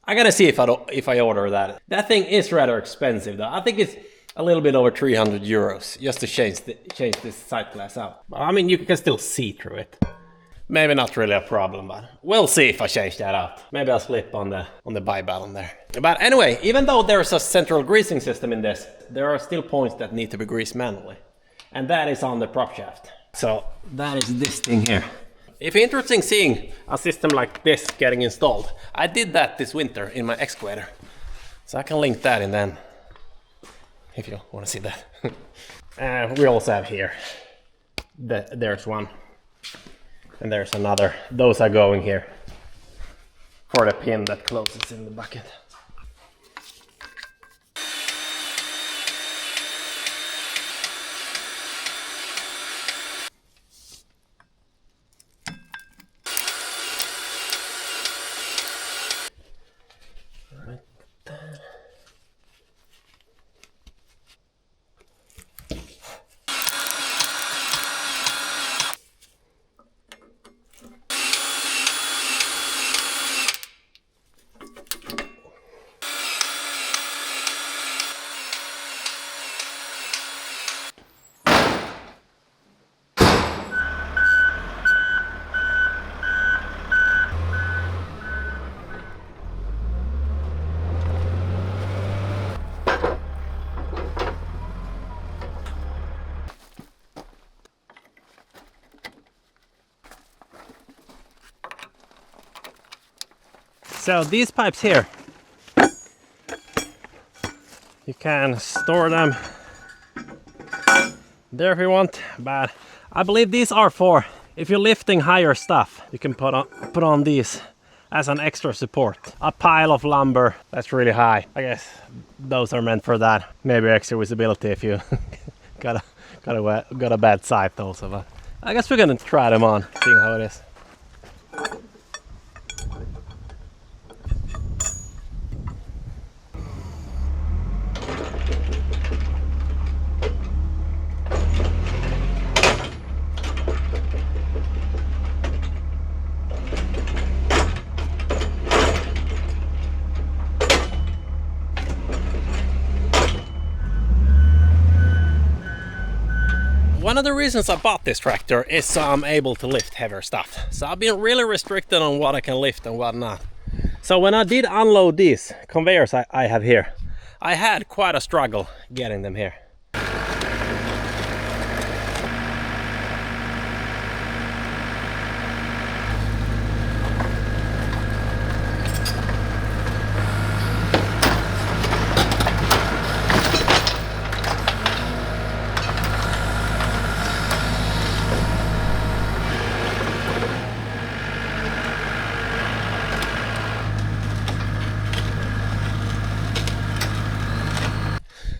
Speaker 1: I gotta see if I order that. That thing is rather expensive though. I think it's a little bit over 300 euros just to change this side glass out. But, I mean, you can still see through it. Maybe not really a problem, but we'll see if I change that out. Maybe I'll slip on the buy button there. But anyway, even though there's a central greasing system in this, there are still points that need to be greased manually. And that is on the prop shaft. So that is this thing here. If you're interested in seeing a system like this getting installed, I did that this winter in my excavator. So I can link that in then, if you want to see that. We also have here, there's one. And there's another. Those are going here for the pin that closes in the bucket. Right there. So these pipes here, you can store them there if you want, but I believe these are for if you're lifting higher stuff. You can put on these as an extra support. A pile of lumber that's really high, I guess those are meant for that. Maybe extra visibility if you got a bad sight also, but I guess we're gonna try them on, seeing how it is. One of the reasons I bought this tractor is so I'm able to lift heavier stuff. So I've been really restricted on what I can lift and what not. So when I did unload these conveyors I have here, I had quite a struggle getting them here.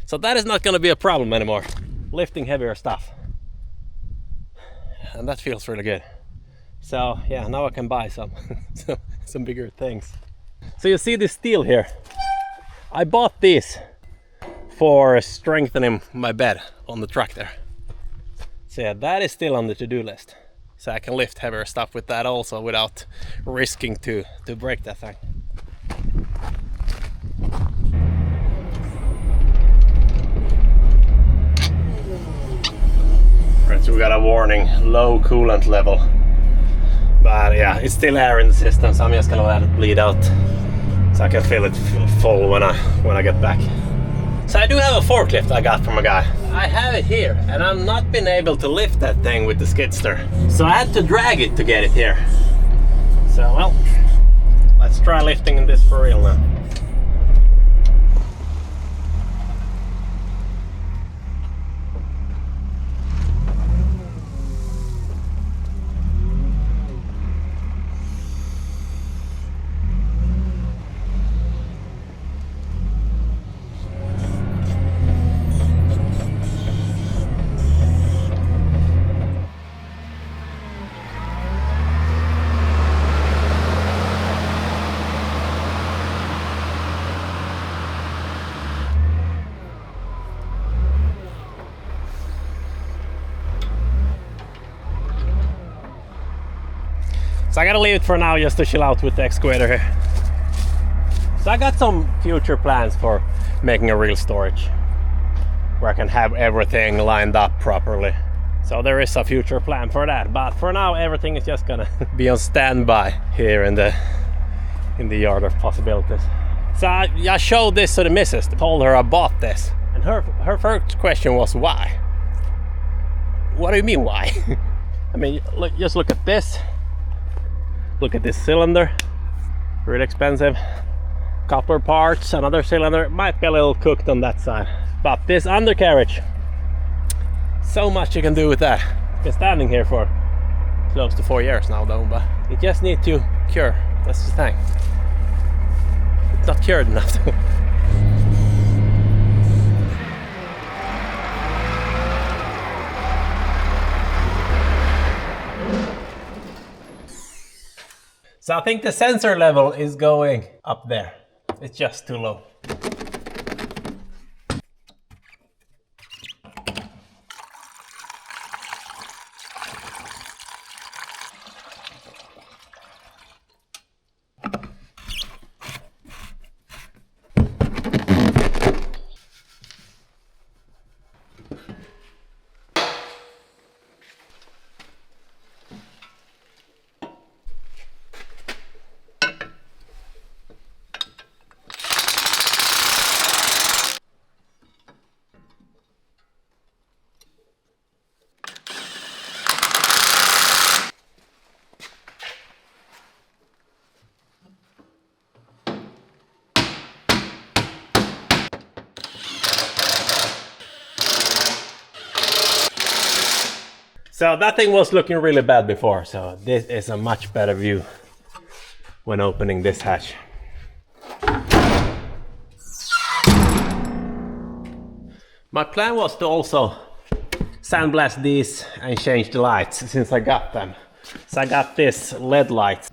Speaker 1: So that is not going to be a problem anymore, lifting heavier stuff. And that feels really good. So yeah, now I can buy some some bigger things. So you see this steel here. I bought this for strengthening my bed on the tractor. So yeah, that is still on the to-do list. So I can lift heavier stuff with that also without risking to break that thing. So we got a warning, low coolant level. But yeah, it's still air in the system, so I'm just gonna let it bleed out. So I can feel it full when I get back. So I do have a forklift I got from a guy. I have it here, and I've not been able to lift that thing with the skidster. So I had to drag it to get it here. So well, let's try lifting this for real now. So I gotta leave it for now just to chill out with the excavator here. So I got some future plans for making a real storage where I can have everything lined up properly. So there is a future plan for that, but for now everything is just gonna be on standby here in the yard of possibilities. So I showed this to the missus, told her I bought this, and her first question was why? What do you mean why? I mean, just look at this. Look at this cylinder, really expensive. Copper parts, another cylinder, might be a little cooked on that side. But this undercarriage, so much you can do with that. Been standing here for close to 4 years now though, but it just needs to cure, that's the thing. It's not cured enough though. So I think the sensor level is going up there. It's just too low. So that thing was looking really bad before, so this is a much better view when opening this hatch. My plan was to also sandblast these and change the lights since I got them. So I got this LED lights.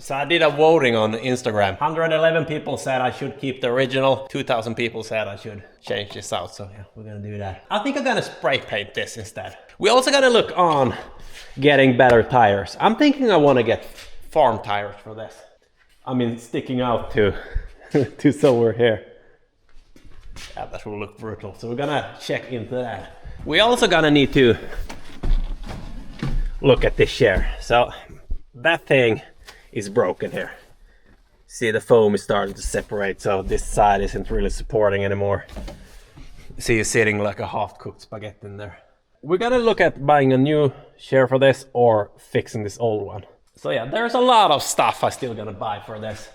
Speaker 1: So I did a voting on Instagram. 111 people said I should keep the original. 2,000 people said I should change this out. So yeah, we're gonna do that. I think I'm gonna spray paint this instead. We also gotta look on getting better tires. I'm thinking I wanna get farm tires for this. I mean, sticking out to, to somewhere here. Yeah, that will look brutal. So we're gonna check into that. We also gonna need to look at this share. So that thing is broken here. See, the foam is starting to separate, so this side isn't really supporting anymore. See, you're sitting like a half-cooked spaghetti in there. We're gonna look at buying a new share for this or fixing this old one. So yeah, there's a lot of stuff I still gonna buy for this.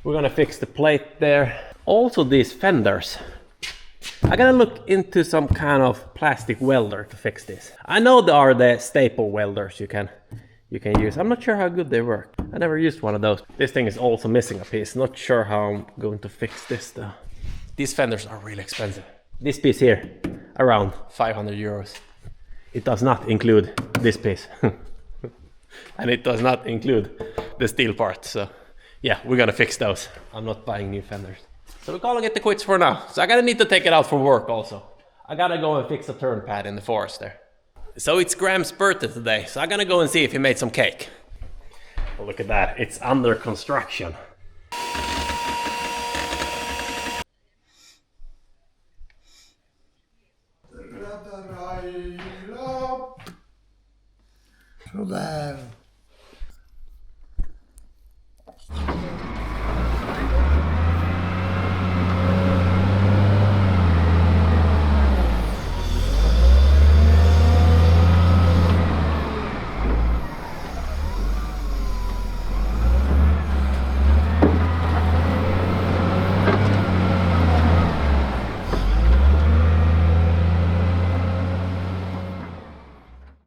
Speaker 1: We're gonna fix the plate there. Also these fenders. I gotta look into some kind of plastic welder to fix this. I know there are the staple welders you can use. I'm not sure how good they work. I never used one of those. This thing is also missing a piece. Not sure how I'm going to fix this though. These fenders are really expensive. This piece here, around 500 euros. It does not include this piece. And it does not include the steel part. So yeah, we're gonna fix those. I'm not buying new fenders. So we're calling it the quits for now. So I gotta need to take it out for work also. I gotta go and fix a turn pad in the forest there. So it's Graham's birthday today, so I'm gonna go and see if he made some cake. Oh, look at that, it's under construction.